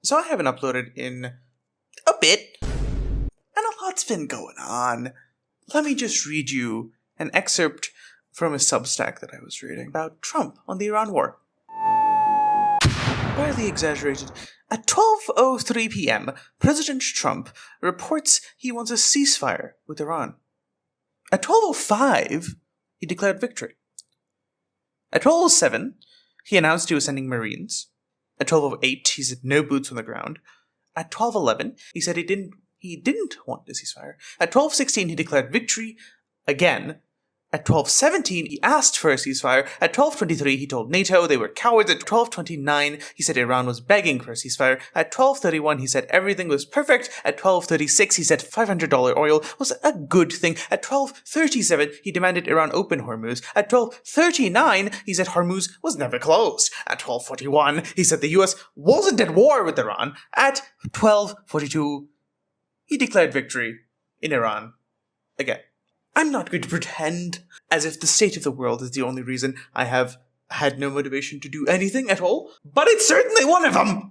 So I haven't uploaded in a bit, and a lot's been going on. Let me just read you an excerpt from a Substack that I was reading about Trump on the Iran war. Barely exaggerated. At 12:03 p.m., President Trump reports he wants a ceasefire with Iran. At 12:05, he declared victory. At 12:07, he announced he was sending Marines. At 12:08, he said no boots on the ground. At 12:11, he said he didn't want a ceasefire. At 12:16, he declared victory again. At 12:17, he asked for a ceasefire. At 12:23, he told NATO they were cowards. At 12:29, he said Iran was begging for a ceasefire. At 12:31, he said everything was perfect. At 12:36, he said $500 oil was a good thing. At 12:37, he demanded Iran open Hormuz. At 12:39, he said Hormuz was never closed. At 12:41, he said the US wasn't at war with Iran. At 12:42, he declared victory in Iran again. I'm not going to pretend as if the state of the world is the only reason I have had no motivation to do anything at all, but it's certainly one of them!